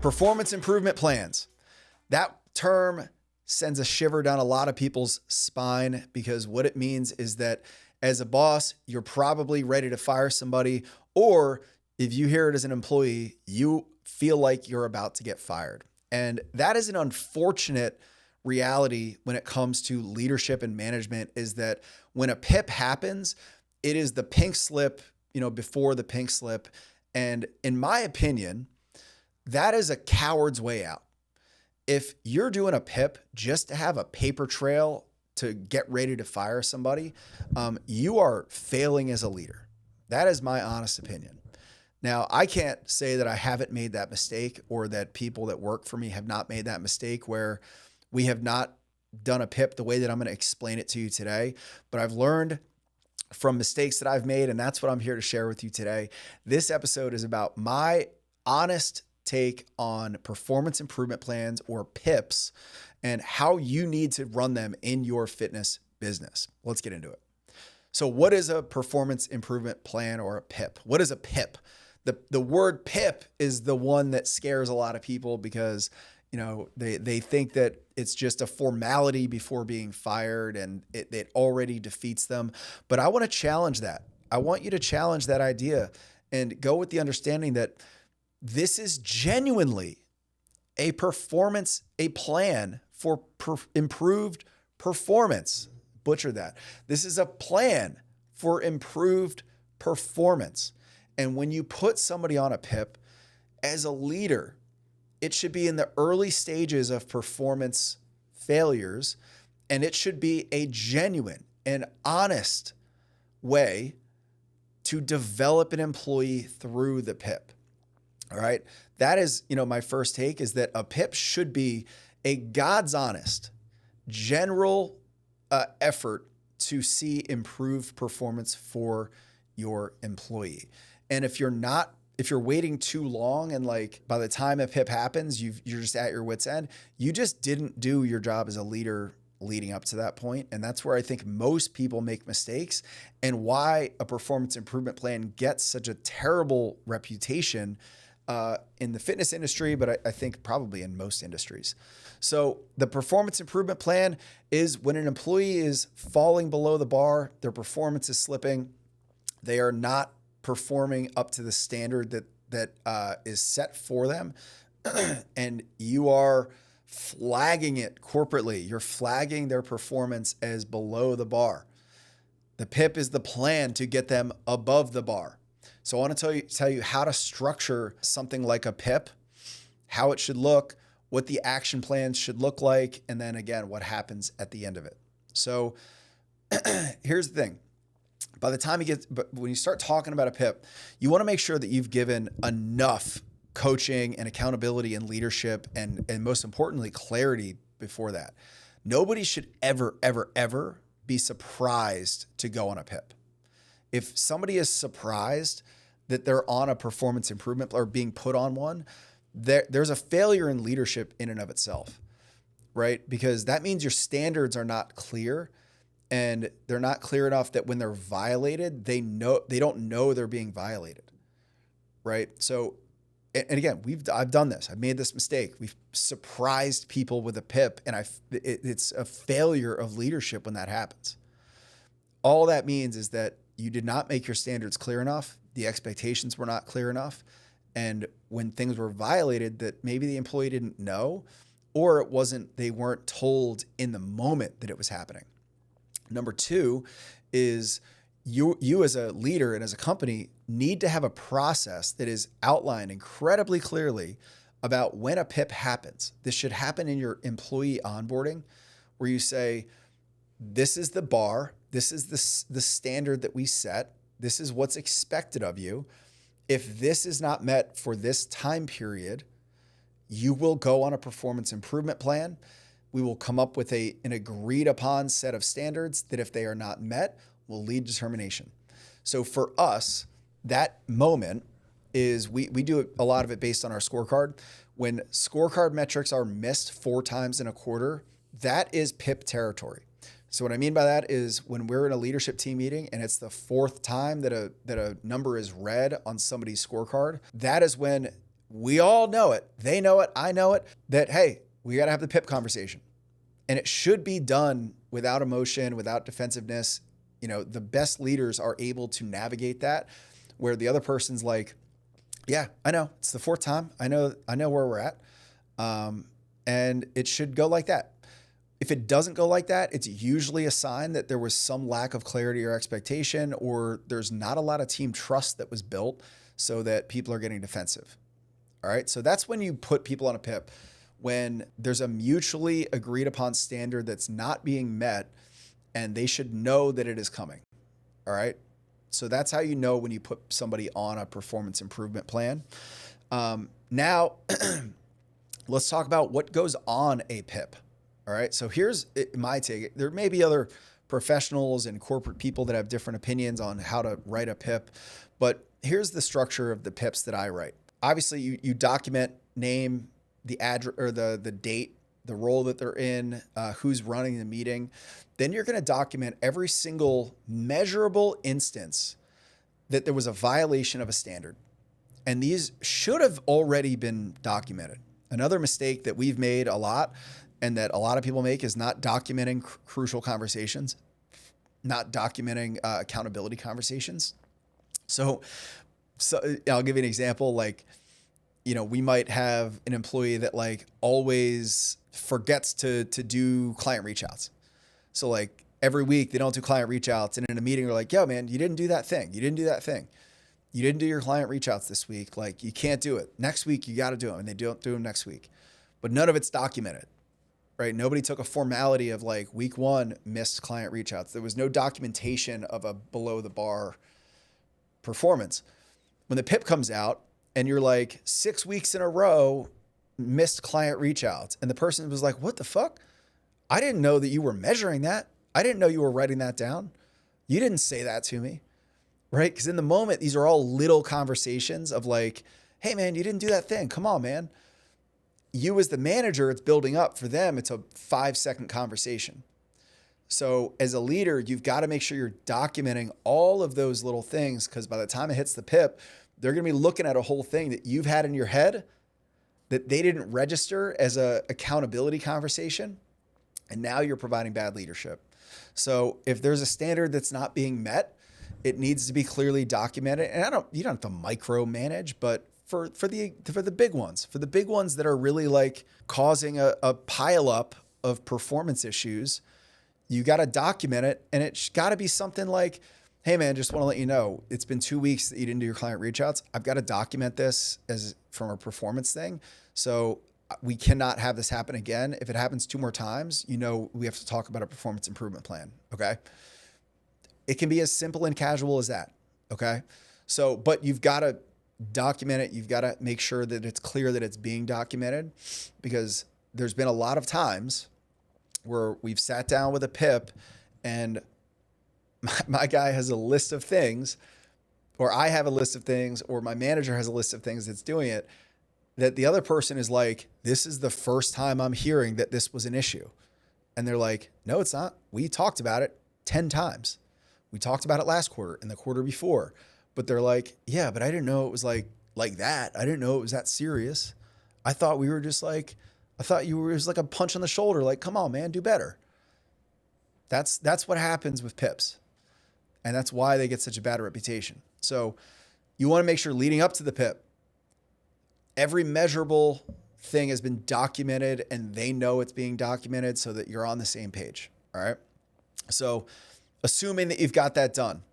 Performance improvement plans. That term sends a shiver down a lot of people's spine because what it means is that as a boss, you're probably ready to fire somebody, or if you hear it as an employee, you feel like you're about to get fired. And that is an unfortunate reality when it comes to leadership and management, is that when a PIP happens, it is the pink slip, before the pink slip. And in my opinion, that is a coward's way out. If you're doing a PIP just to have a paper trail to get ready to fire somebody, you are failing as a leader. That is my honest opinion. Now, I can't say that I haven't made that mistake or that people that work for me have not made that mistake where we have not done a PIP the way that I'm going to explain it to you today, but I've learned from mistakes that I've made, and that's what I'm here to share with you today. This episode is about my honest take on performance improvement plans, or PIPs, and how you need to run them in your fitness business. Let's get into it. So what is a performance improvement plan, or a PIP? What is a PIP? The word PIP is the one that scares a lot of people because they think that it's just a formality before being fired and it already defeats them. But I want to challenge that. I want you to challenge that idea and go with the understanding that this is genuinely a plan for improved performance. Butcher that. This is a plan for improved performance. And when you put somebody on a PIP as a leader, it should be in the early stages of performance failures, and it should be a genuine and honest way to develop an employee through the PIP. All right. That is, my first take is that a PIP should be a God's honest, general effort to see improved performance for your employee. And if you're waiting too long and by the time a PIP happens, you're just at your wit's end, you just didn't do your job as a leader leading up to that point. And that's where I think most people make mistakes, and why a performance improvement plan gets such a terrible reputation in the fitness industry, but I think probably in most industries. So the performance improvement plan is when an employee is falling below the bar, their performance is slipping, they are not performing up to the standard that is set for them, and you are flagging it corporately. You're flagging their performance as below the bar. The PIP is the plan to get them above the bar. So I want to tell you how to structure something like a PIP, how it should look, what the action plans should look like, and then again, what happens at the end of it. So here's the thing. By the time when you start talking about a PIP, you want to make sure that you've given enough coaching and accountability and leadership and most importantly, clarity before that. Nobody should ever, ever, ever be surprised to go on a PIP. If somebody is surprised that they're on a performance improvement or being put on one, there's a failure in leadership in and of itself, right? Because that means your standards are not clear, and they're not clear enough that when they're violated, they don't know they're being violated, right? So, and again, I've done this. I've made this mistake. We've surprised people with a PIP, and it's a failure of leadership when that happens. All that means is that you did not make your standards clear enough. The expectations were not clear enough. And when things were violated, that maybe the employee didn't know, or they weren't told in the moment that it was happening. Number two is you as a leader and as a company need to have a process that is outlined incredibly clearly about when a PIP happens. This should happen in your employee onboarding, where you say, this is the bar, this is the standard that we set, this is what's expected of you. If this is not met for this time period, you will go on a performance improvement plan. We will come up with an agreed upon set of standards that if they are not met, will lead to termination. So for us, that moment is we do a lot of it based on our scorecard. When scorecard metrics are missed 4 times in a quarter, that is PIP territory. So what I mean by that is when we're in a leadership team meeting and it's the 4th time that a number is red on somebody's scorecard, that is when we all know it. They know it. I know it. That, hey, we got to have the PIP conversation. And it should be done without emotion, without defensiveness. The best leaders are able to navigate that, where the other person's like, yeah, I know. It's the fourth time. I know where we're at. And it should go like that. If it doesn't go like that, it's usually a sign that there was some lack of clarity or expectation, or there's not a lot of team trust that was built so that people are getting defensive. All right. So that's when you put people on a PIP, when there's a mutually agreed upon standard that's not being met, and they should know that it is coming. All right. So that's how you know when you put somebody on a performance improvement plan. Now, let's talk about what goes on a PIP. All right. So here's my take. There may be other professionals and corporate people that have different opinions on how to write a PIP, but here's the structure of the PIPs that I write. Obviously, you document name, the address or the date, the role that they're in, who's running the meeting. Then you're going to document every single measurable instance that there was a violation of a standard. And these should have already been documented. Another mistake that we've made a lot, and that a lot of people make, is not documenting crucial conversations, not documenting accountability conversations. So I'll give you an example. Like, we might have an employee that like always forgets to do client reach outs. So like every week they don't do client reach outs, and in a meeting they're like, yo man, you didn't do that thing. You didn't do that thing. You didn't do your client reach outs this week. Like, you can't do it. Next week you got to do them, and they don't do them next week. But none of it's documented, right? Nobody took a formality of like week 1 missed client reach outs. There was no documentation of a below the bar performance. When the PIP comes out and you're like 6 weeks in a row missed client reach outs, and the person was like, what the fuck? I didn't know that you were measuring that. I didn't know you were writing that down. You didn't say that to me, right? Because in the moment, these are all little conversations of like, hey man, you didn't do that thing. Come on, man. You as the manager, it's building up. For them, it's a 5-second conversation. So as a leader, you've got to make sure you're documenting all of those little things, because by the time it hits the PIP, they're going to be looking at a whole thing that you've had in your head that they didn't register as a accountability conversation. And now you're providing bad leadership. So if there's a standard that's not being met, it needs to be clearly documented. And you don't have to micromanage, but for the big ones that are really like causing a pileup of performance issues, you got to document it. And it's got to be something like, hey man, just want to let you know, it's been 2 weeks that you didn't do your client reach outs. I've got to document this as from a performance thing. So we cannot have this happen again. If it happens 2 more times, we have to talk about a performance improvement plan. Okay. It can be as simple and casual as that. Okay. So, but you've got to document it. You've got to make sure that it's clear that it's being documented, because there's been a lot of times where we've sat down with a PIP and my guy has a list of things, or I have a list of things, or my manager has a list of things that's doing it, that the other person is like, this is the first time I'm hearing that this was an issue. And they're like, no, it's not. We talked about it 10 times. We talked about it last quarter and the quarter before. But they're like, yeah, but I didn't know it was like that. I didn't know it was that serious. I thought we were just like, it was like a punch on the shoulder. Like, come on, man, do better. That's what happens with PIPs. And that's why they get such a bad reputation. So you want to make sure leading up to the PIP, every measurable thing has been documented and they know it's being documented so that you're on the same page. All right. So assuming that you've got that done,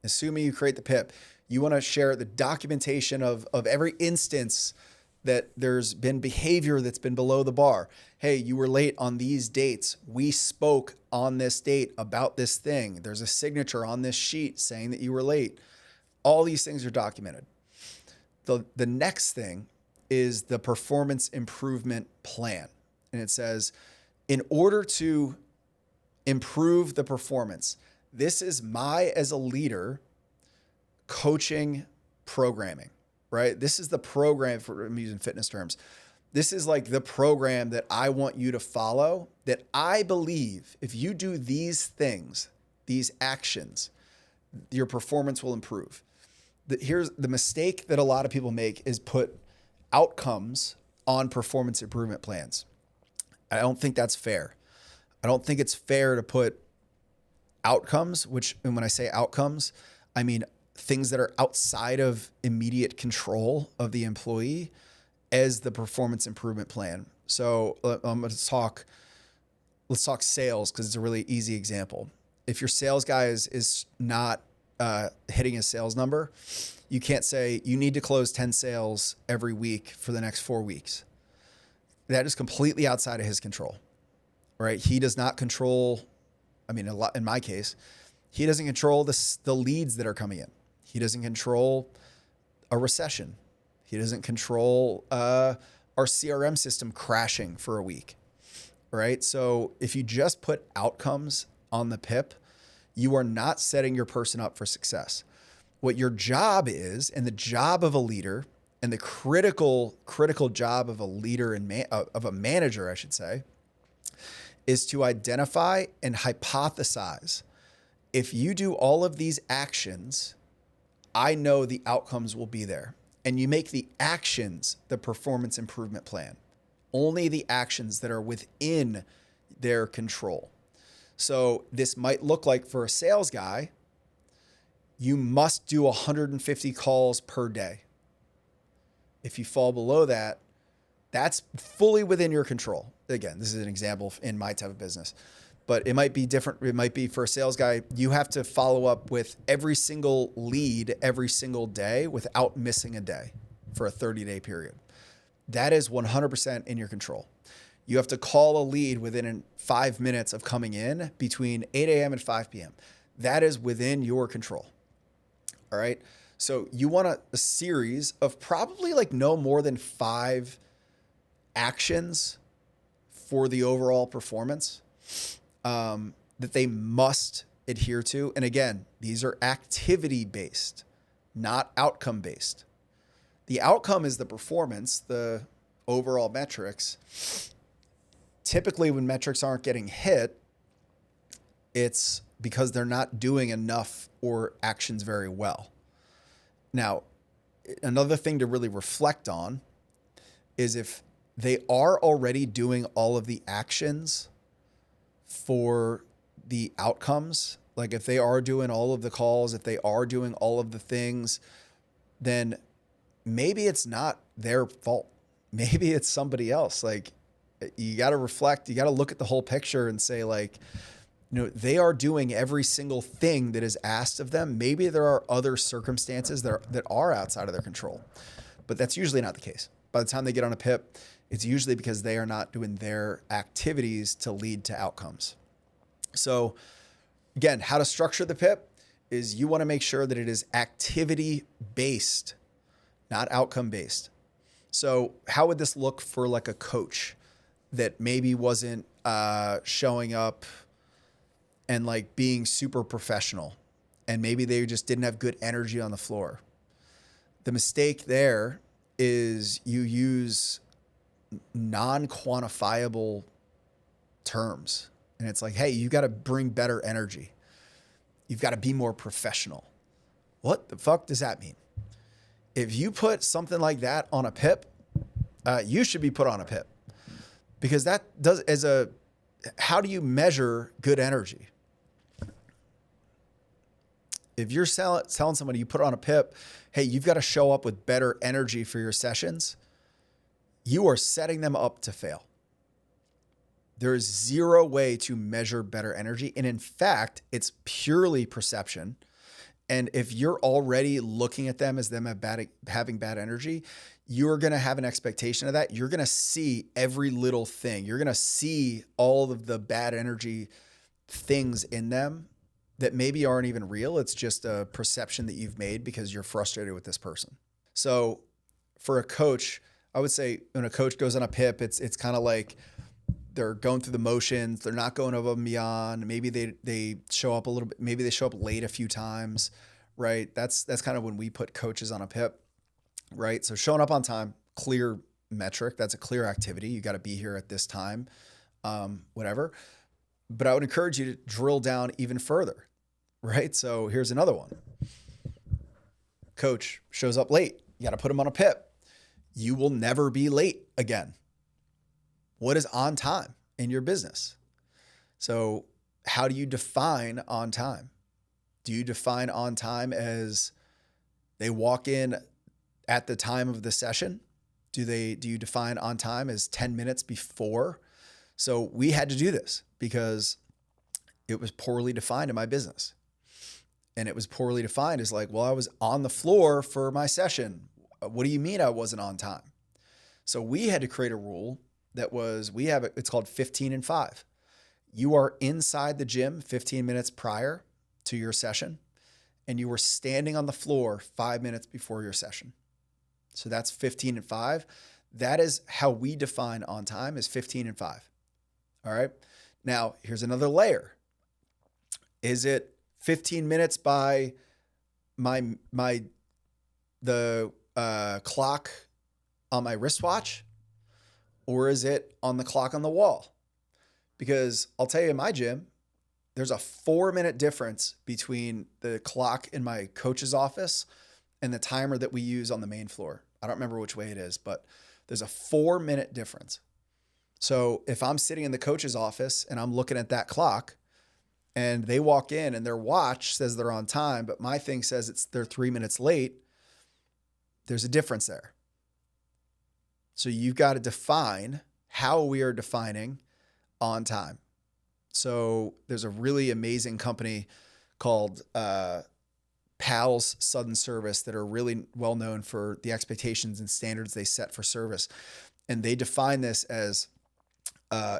assuming you create the PIP, you want to share the documentation of every instance that there's been behavior that's been below the bar. Hey, you were late on these dates. We spoke on this date about this thing. There's a signature on this sheet saying that you were late. All these things are documented. The next thing is the performance improvement plan. And it says, in order to improve the performance, this is as a leader, coaching programming, right? This is the program I'm using fitness terms. This is like the program that I want you to follow, that I believe if you do these things, these actions, your performance will improve. Here's the mistake that a lot of people make is put outcomes on performance improvement plans. I don't think that's fair. I don't think it's fair to put outcomes, and when I say outcomes, I mean things that are outside of immediate control of the employee as the performance improvement plan. So let's talk sales, because it's a really easy example. If your sales guy is not hitting his sales number, you can't say you need to close 10 sales every week for the next 4 weeks. That is completely outside of his control, right? He does not control, in my case, he doesn't control the leads that are coming in. He doesn't control a recession. He doesn't control our CRM system crashing for a week, right? So if you just put outcomes on the PIP, you are not setting your person up for success. What your job is, and the job of a leader, and the critical job of a leader and of a manager, I should say, is to identify and hypothesize. If you do all of these actions, I know the outcomes will be there. And you make the actions the performance improvement plan. Only the actions that are within their control. So this might look like, for a sales guy, you must do 150 calls per day. If you fall below that, that's fully within your control. Again, this is an example in my type of business, but it might be different. It might be, for a sales guy, you have to follow up with every single lead every single day without missing a day for a 30-day period. That is 100% in your control. You have to call a lead within 5 minutes of coming in between 8 a.m. and 5 p.m. That is within your control. All right. So you want a series of probably like no more than 5 actions for the overall performance that they must adhere to. And again, these are activity based, not outcome based. The outcome is the performance, the overall metrics. Typically, when metrics aren't getting hit, it's because they're not doing enough or actions very well. Now, another thing to really reflect on is if they are already doing all of the actions for the outcomes, like if they are doing all of the calls, if they are doing all of the things, then maybe it's not their fault. Maybe it's somebody else. Like, you got to reflect, you got to look at the whole picture and say, like, they are doing every single thing that is asked of them. Maybe there are other circumstances that are outside of their control, but that's usually not the case. By the time they get on a PIP, it's usually because they are not doing their activities to lead to outcomes. So again, how to structure the PIP is you want to make sure that it is activity-based, not outcome-based. So how would this look for like a coach that maybe wasn't showing up and like being super professional, and maybe they just didn't have good energy on the floor? The mistake there is you use non-quantifiable terms. And it's like, hey, you got to bring better energy. You've got to be more professional. What the fuck does that mean? If you put something like that on a PIP, you should be put on a PIP, because that does how do you measure good energy? If you're telling somebody you put on a PIP, hey, you've got to show up with better energy for your sessions, you are setting them up to fail. There is zero way to measure better energy. And in fact, it's purely perception. And if you're already looking at them as them having bad energy, you're going to have an expectation of that. You're going to see every little thing. You're going to see all of the bad energy things in them that maybe aren't even real. It's just a perception that you've made because you're frustrated with this person. So for a coach, I would say when a coach goes on a PIP, it's kind of like they're going through the motions. They're not going above and beyond. Maybe they show up a little bit. Maybe they show up late a few times, right? That's kind of when we put coaches on a PIP, right? So showing up on time, clear metric. That's a clear activity. You got to be here at this time, whatever. But I would encourage you to drill down even further, right? So here's another one. Coach shows up late. You got to put him on a PIP. you will never be late again. What is on time in your business? So how do you define on time? Do you define on time as they walk in at the time of the session? Do you define on time as 10 minutes before? So we had to do this because it was poorly defined in my business. And it was poorly defined as like, well, I was on the floor for my session. What do you mean I wasn't on time? So we had to create a rule that was, it's called 15 and 5. You are inside the gym 15 minutes prior to your session, and you were standing on the floor 5 minutes before your session. So that's 15 and 5. That is how we define on time, is 15 and 5. All right. Now here's another layer. Is it 15 minutes by the clock on my wristwatch, or is it on the clock on the wall? Because I'll tell you, in my gym, there's a 4-minute difference between the clock in my coach's office and the timer that we use on the main floor. I don't remember which way it is, but there's a 4-minute difference. So if I'm sitting in the coach's office and I'm looking at that clock and they walk in and their watch says they're on time, but my thing says they're 3 minutes late, there's a difference there. So you've got to define how we are defining on time. So there's a really amazing company called PALS Sudden Service that are really well known for the expectations and standards they set for service. And they define this as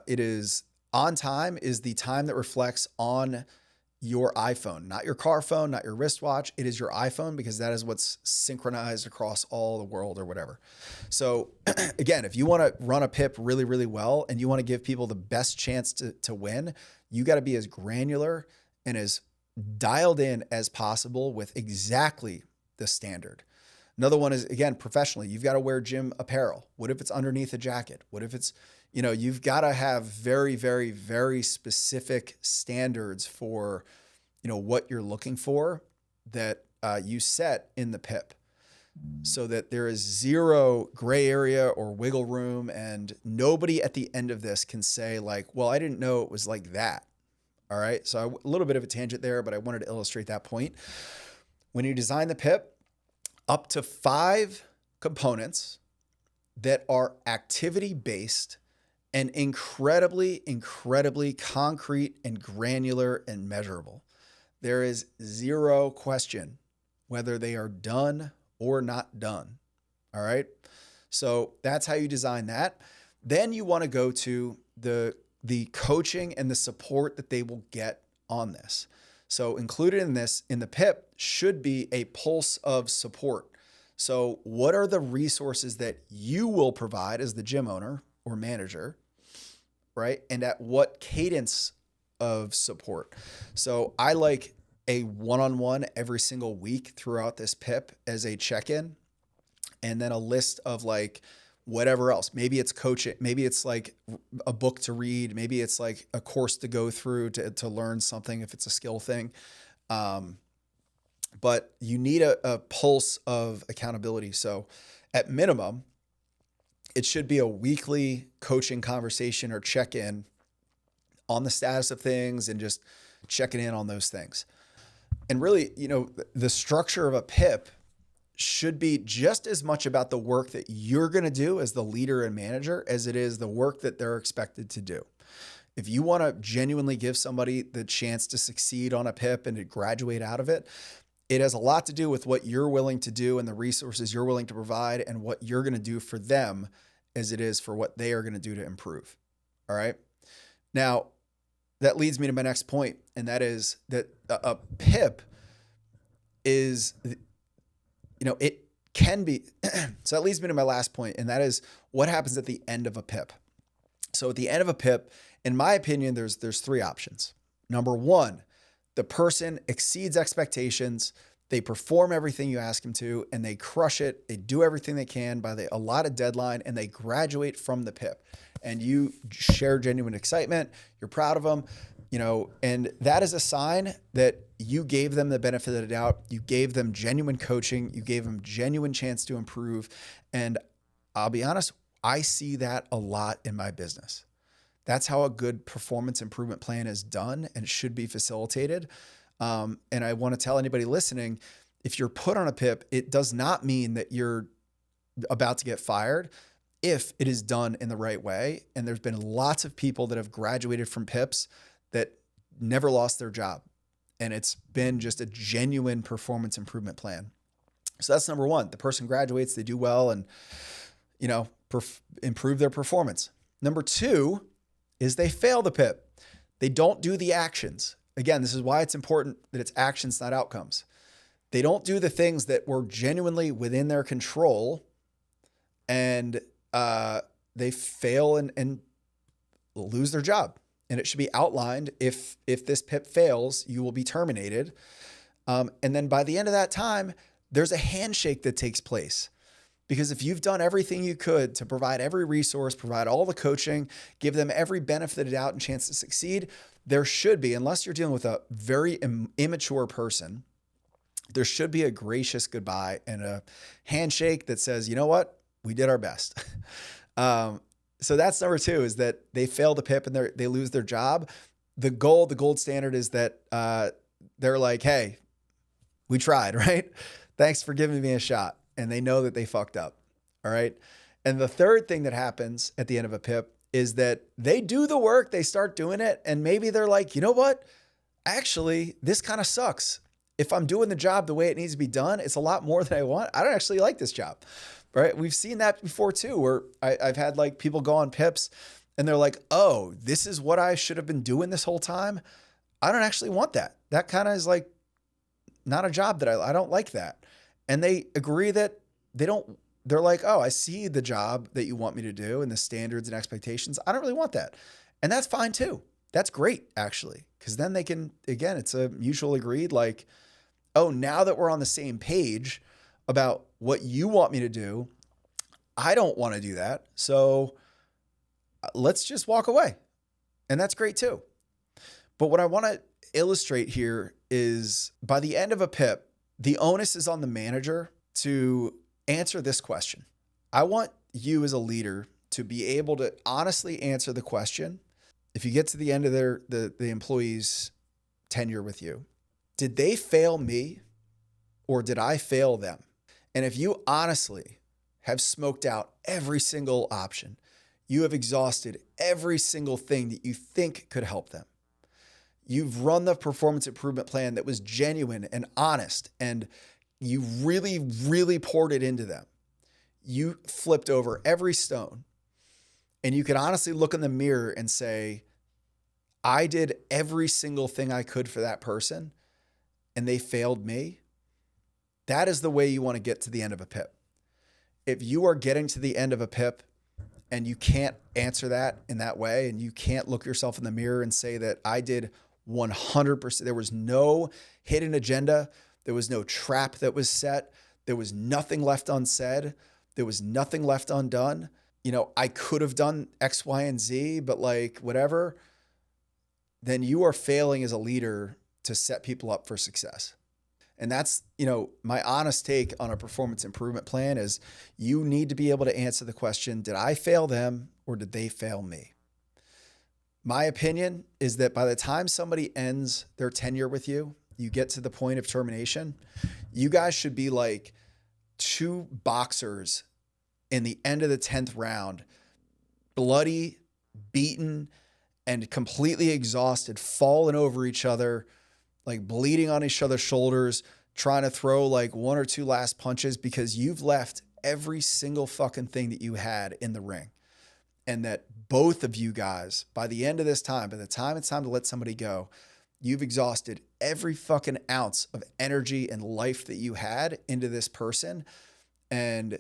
it is on time is the time that reflects on your iPhone, not your car phone, not your wristwatch. It is your iPhone, because that is what's synchronized across all the world or whatever. So again, if you want to run a PIP really, really well and you want to give people the best chance to win, you got to be as granular and as dialed in as possible with exactly the standard. Another one is, again, professionally, you've got to wear gym apparel. What if it's underneath a jacket? What if it's, you've got to have very, very, very specific standards for, what you're looking for that you set in the PIP, so that there is zero gray area or wiggle room, and nobody at the end of this can say like, well, I didn't know it was like that. All right. So a little bit of a tangent there, but I wanted to illustrate that point. When you design the PIP, up to 5 components that are activity-based and incredibly, incredibly concrete and granular and measurable. There is zero question whether they are done or not done. All right. So that's how you design that. Then you want to go to the coaching and the support that they will get on this. So included in this, in the PIP, should be a pulse of support. So what are the resources that you will provide as the gym owner or manager, right? And at what cadence of support? So I like a one-on-one every single week throughout this PIP as a check-in, and then a list of like whatever else. Maybe it's coaching. Maybe it's like a book to read. Maybe it's like a course to go through to learn something if it's a skill thing. But you need a pulse of accountability. So at minimum, it should be a weekly coaching conversation or check-in on the status of things and just checking in on those things. And really, the structure of a PIP should be just as much about the work that you're going to do as the leader and manager as it is the work that they're expected to do. If you want to genuinely give somebody the chance to succeed on a PIP and to graduate out of it, it has a lot to do with what you're willing to do and the resources you're willing to provide and what you're going to do for them as it is for what they are going to do to improve. All right. Now, that leads me to my next point, and that is that a PIP is, it can be, so that leads me to my last point, and that is what happens at the end of a PIP. So at the end of a PIP, in my opinion, there's 3 options. Number 1, the person exceeds expectations. They perform everything you ask them to, and they crush it. They do everything they can by a allotted deadline, and they graduate from the PIP. And you share genuine excitement. You're proud of them, and that is a sign that you gave them the benefit of the doubt. You gave them genuine coaching. You gave them genuine chance to improve. And I'll be honest, I see that a lot in my business. That's how a good performance improvement plan is done and should be facilitated. And I want to tell anybody listening, if you're put on a PIP, it does not mean that you're about to get fired if it is done in the right way. And there's been lots of people that have graduated from PIPs that never lost their job. And it's been just a genuine performance improvement plan. So that's number one. The person graduates, they do well and, improve their performance. Number two is they fail the PIP. They don't do the actions. Again, this is why it's important that it's actions, not outcomes. They don't do the things that were genuinely within their control, and they fail and lose their job. And it should be outlined, if this PIP fails, you will be terminated. And then by the end of that time, there's a handshake that takes place. Because if you've done everything you could to provide every resource, provide all the coaching, give them every benefit of the doubt and chance to succeed, there should be, unless you're dealing with a very immature person, there should be a gracious goodbye and a handshake that says, you know what, we did our best. So that's number two, is that they fail the PIP and they lose their job. The gold standard is that they're like, hey, we tried, right? Thanks for giving me a shot. And they know that they fucked up. All right. And the third thing that happens at the end of a PIP is that they do the work, they start doing it. And maybe they're like, you know what? Actually, this kind of sucks. If I'm doing the job the way it needs to be done, it's a lot more than I want. I don't actually like this job. Right. We've seen that before too, where I've had like people go on PIPs and they're like, oh, this is what I should have been doing this whole time. I don't actually want that. That kind of is like not a job that I don't like that. And they agree that they're like, oh, I see the job that you want me to do and the standards and expectations. I don't really want that. And that's fine too. That's great, actually. Because then they can, again, it's a mutual agreed, like, oh, now that we're on the same page about what you want me to do, I don't want to do that. So let's just walk away. And that's great too. But what I want to illustrate here is, by the end of a PIP, the onus is on the manager to answer this question. I want you as a leader to be able to honestly answer the question. If you get to the end of the employee's tenure with you, did they fail me or did I fail them? And if you honestly have smoked out every single option, you have exhausted every single thing that you think could help them, you've run the performance improvement plan that was genuine and honest, and you really, really poured it into them. You flipped over every stone, and you can honestly look in the mirror and say, I did every single thing I could for that person, and they failed me. That is the way you want to get to the end of a PIP. If you are getting to the end of a PIP and you can't answer that in that way, and you can't look yourself in the mirror and say that I did 100%. There was no hidden agenda. There was no trap that was set. There was nothing left unsaid. There was nothing left undone. I could have done X, Y, and Z, but like whatever. Then you are failing as a leader to set people up for success. And that's, my honest take on a performance improvement plan is you need to be able to answer the question, did I fail them or did they fail me? My opinion is that by the time somebody ends their tenure with you, you get to the point of termination, you guys should be like two boxers in the end of the 10th round, bloody, beaten, and completely exhausted, falling over each other, like bleeding on each other's shoulders, trying to throw like one or two last punches because you've left every single fucking thing that you had in the ring. And that both of you guys, by the end of this time, by the time it's time to let somebody go, you've exhausted every fucking ounce of energy and life that you had into this person. And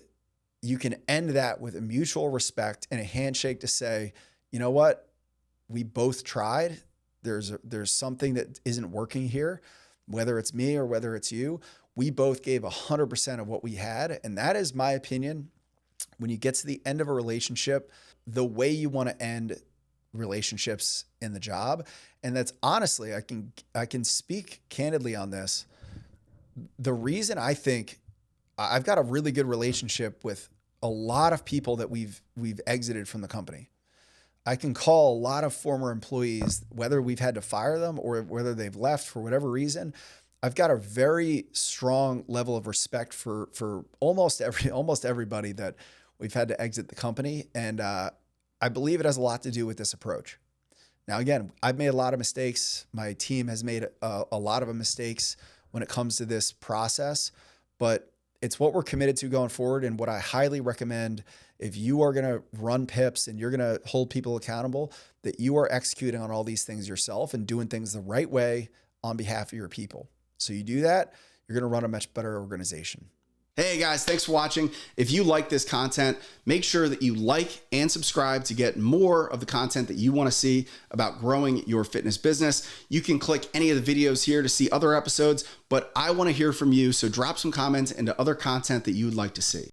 you can end that with a mutual respect and a handshake to say, you know what? We both tried. There's something that isn't working here, whether it's me or whether it's you. We both gave 100% of what we had. And that is my opinion. When you get to the end of a relationship, the way you want to end relationships in the job. And that's honestly, I can speak candidly on this. The reason I think I've got a really good relationship with a lot of people that we've exited from the company. I can call a lot of former employees, whether we've had to fire them or whether they've left for whatever reason. I've got a very strong level of respect for almost everybody that we've had to exit the company. And I believe it has a lot to do with this approach. Now, again, I've made a lot of mistakes. My team has made a lot of mistakes when it comes to this process, but it's what we're committed to going forward. And what I highly recommend, if you are going to run PIPs and you're going to hold people accountable, that you are executing on all these things yourself and doing things the right way on behalf of your people. So you do that, you're going to run a much better organization. Hey guys, thanks for watching. If you like this content, make sure that you like and subscribe to get more of the content that you want to see about growing your fitness business. You can click any of the videos here to see other episodes, but I want to hear from you. So drop some comments into other content that you would like to see.